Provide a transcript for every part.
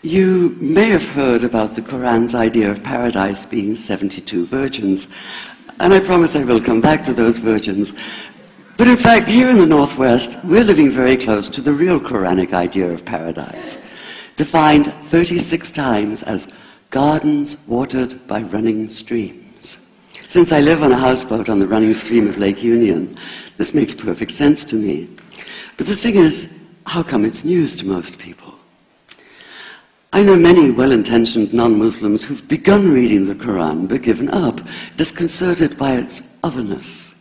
You may have heard about the Quran's idea of paradise being 72 virgins, and I promise I will come back to those virgins. But in fact, here in the Northwest, we're living very close to the real Quranic idea of paradise, defined 36 times as gardens watered by running streams. Since I live on a houseboat on the running stream of Lake Union, this makes perfect sense to me. But the thing is, how come it's news to most people? I know many well-intentioned non-Muslims who've begun reading the Quran but given up, disconcerted by its otherness.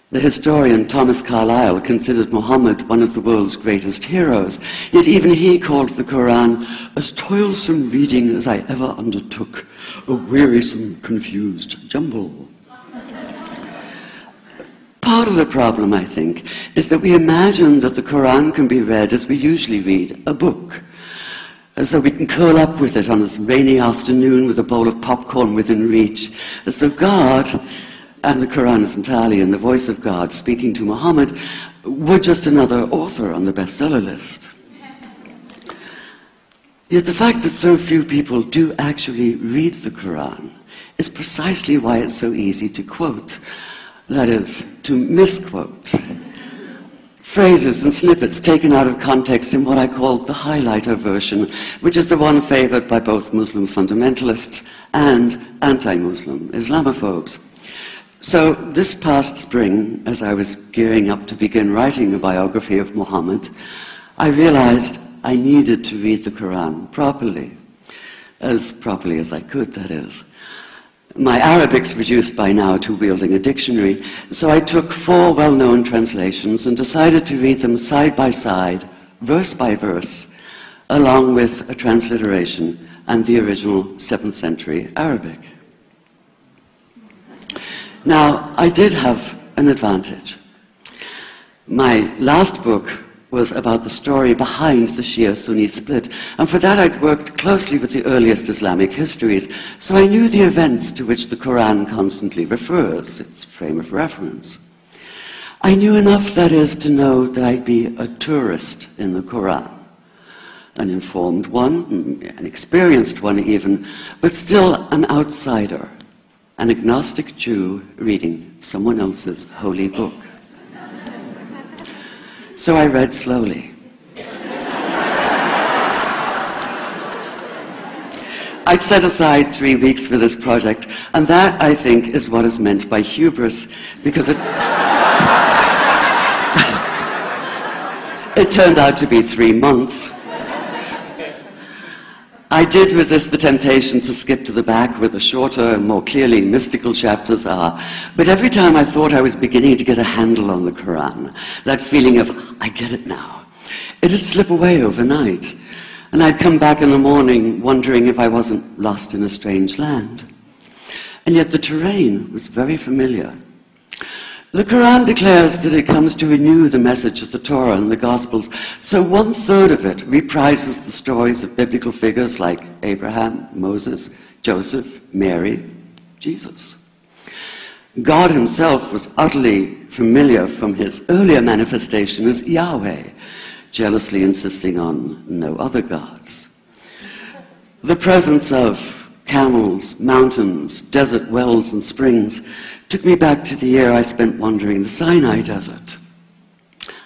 The historian Thomas Carlyle considered Muhammad one of the world's greatest heroes, yet even he called the Quran as toilsome reading as I ever undertook, a wearisome, confused jumble. Part of the problem, I think, is that we imagine that the Quran can be read as we usually read a book, as though we can curl up with it on this rainy afternoon with a bowl of popcorn within reach, as though God, and the Quran is entirely in the voice of God speaking to Muhammad, were just another author on the bestseller list. Yet the fact that so few people do actually read the Quran is precisely why it's so easy to quote, that is, to misquote. Phrases and snippets taken out of context in what I call the highlighter version, which is the one favored by both Muslim fundamentalists and anti-Muslim Islamophobes. So this past spring, as I was gearing up to begin writing a biography of Muhammad, I realized I needed to read the Quran properly as I could, that is. My Arabic's reduced by now to wielding a dictionary, so I took 4 well-known translations and decided to read them side by side, verse by verse, along with a transliteration and the original 7th century Arabic. Now, I did have an advantage. My last book was about the story behind the Shia-Sunni split, and for that I'd worked closely with the earliest Islamic histories, so I knew the events to which the Quran constantly refers, its frame of reference. I knew enough, that is, to know that I'd be a tourist in the Quran, an informed one, an experienced one even, but still an outsider, an agnostic Jew reading someone else's holy book. So I read slowly. I'd set aside 3 weeks for this project, and that, I think, is what is meant by hubris, because it turned out to be 3 months. I did resist the temptation to skip to the back where the shorter and more clearly mystical chapters are, but every time I thought I was beginning to get a handle on the Quran, that feeling of, I get it now, it'd slip away overnight, and I'd come back in the morning wondering if I wasn't lost in a strange land. And yet the terrain was very familiar. The Quran declares that it comes to renew the message of the Torah and the Gospels, so 1/3 of it reprises the stories of biblical figures like Abraham, Moses, Joseph, Mary, Jesus. God himself was utterly familiar from his earlier manifestation as Yahweh, jealously insisting on no other gods. The presence of camels, mountains, desert wells and springs took me back to the year I spent wandering the Sinai desert.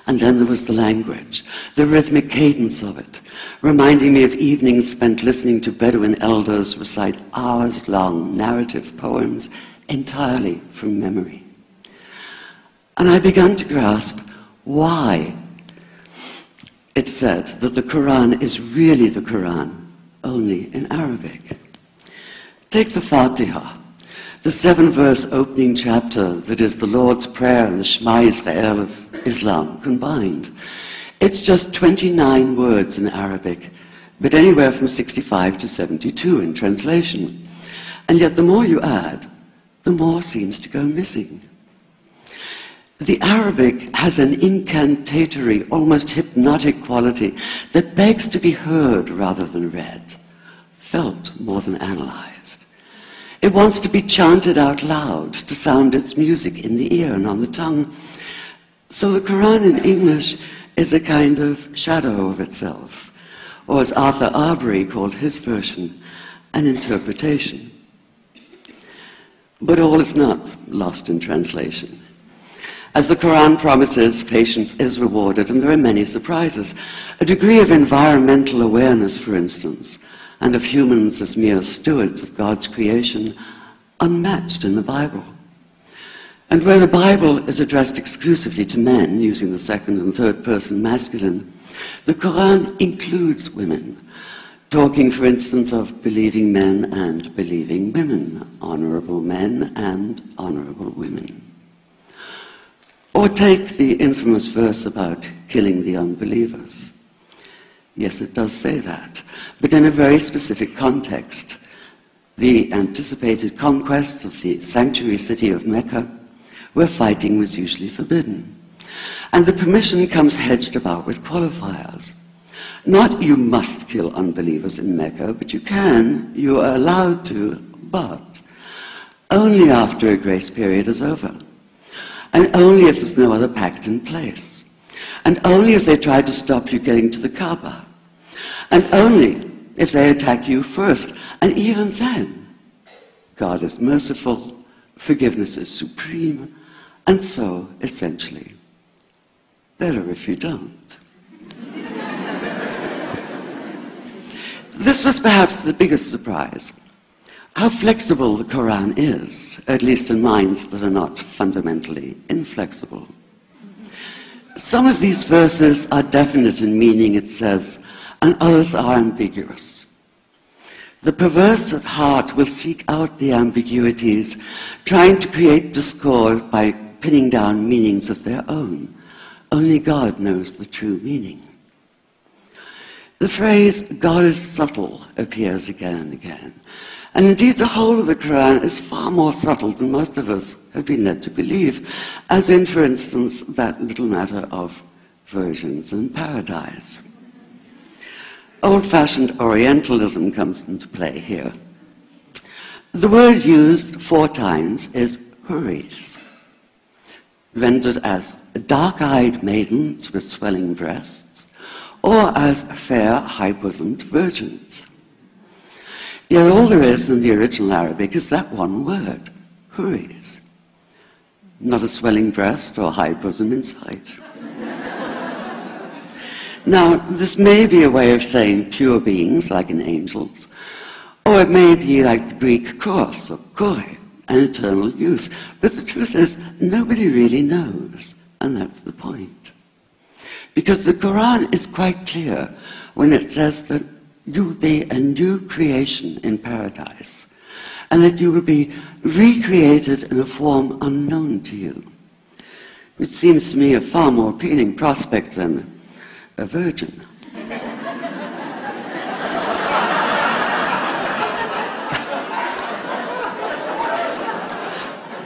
And then there was the language, the rhythmic cadence of it, reminding me of evenings spent listening to Bedouin elders recite hours-long narrative poems entirely from memory. And I began to grasp why it's said that the Quran is really the Quran, only in Arabic. Take the Fatiha, the 7-verse opening chapter that is the Lord's Prayer and the Shema Israel of Islam combined. It's just 29 words in Arabic, but anywhere from 65 to 72 in translation. And yet the more you add, the more seems to go missing. The Arabic has an incantatory, almost hypnotic quality that begs to be heard rather than read, felt more than analyzed. It wants to be chanted out loud, to sound its music in the ear and on the tongue. So the Quran in English is a kind of shadow of itself, or as Arthur Arbery called his version, an interpretation. But all is not lost in translation. As the Quran promises, patience is rewarded, and there are many surprises. A degree of environmental awareness, for instance, and of humans as mere stewards of God's creation, unmatched in the Bible. And where the Bible is addressed exclusively to men, using the second and third person masculine, the Quran includes women, talking, for instance, of believing men and believing women, honorable men and honorable women. Or take the infamous verse about killing the unbelievers. Yes, it does say that, but in a very specific context. The anticipated conquest of the sanctuary city of Mecca, where fighting was usually forbidden. And the permission comes hedged about with qualifiers. Not you must kill unbelievers in Mecca, but you are allowed to, but only after a grace period is over. And only if there's no other pact in place. And only if they try to stop you getting to the Kaaba. And only if they attack you first. And even then, God is merciful, forgiveness is supreme, and so, essentially, better if you don't. This was perhaps the biggest surprise. How flexible the Quran is, at least in minds that are not fundamentally inflexible. Some of these verses are definite in meaning, it says, and others are ambiguous. The perverse at heart will seek out the ambiguities, trying to create discord by pinning down meanings of their own. Only God knows the true meaning. The phrase, God is subtle, appears again and again. And indeed, the whole of the Quran is far more subtle than most of us have been led to believe, as in, for instance, that little matter of virgins in paradise. Old-fashioned Orientalism comes into play here. The word used 4 times is huris, rendered as dark-eyed maidens with swelling breasts, or as fair, high-bosomed virgins. Yet all there is in the original Arabic is that one word, huris. Not a swelling breast or high bosom in sight. Now, this may be a way of saying pure beings, like in angels, or it may be like the Greek kos, or kore, an eternal youth. But the truth is, nobody really knows, and that's the point. Because the Quran is quite clear when it says that you will be a new creation in paradise, and that you will be recreated in a form unknown to you, which seems to me a far more appealing prospect than a virgin.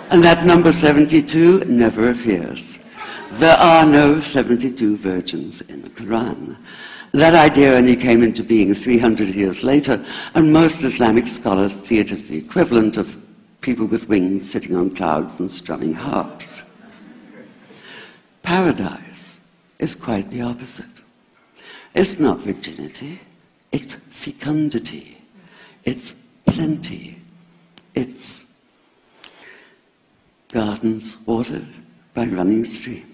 And that number 72 never appears. There are no 72 virgins in the Quran. That idea only came into being 300 years later, and most Islamic scholars see it as the equivalent of people with wings sitting on clouds and strumming harps. Paradise is quite the opposite. It's not virginity, it's fecundity, it's plenty, it's gardens watered by running streams.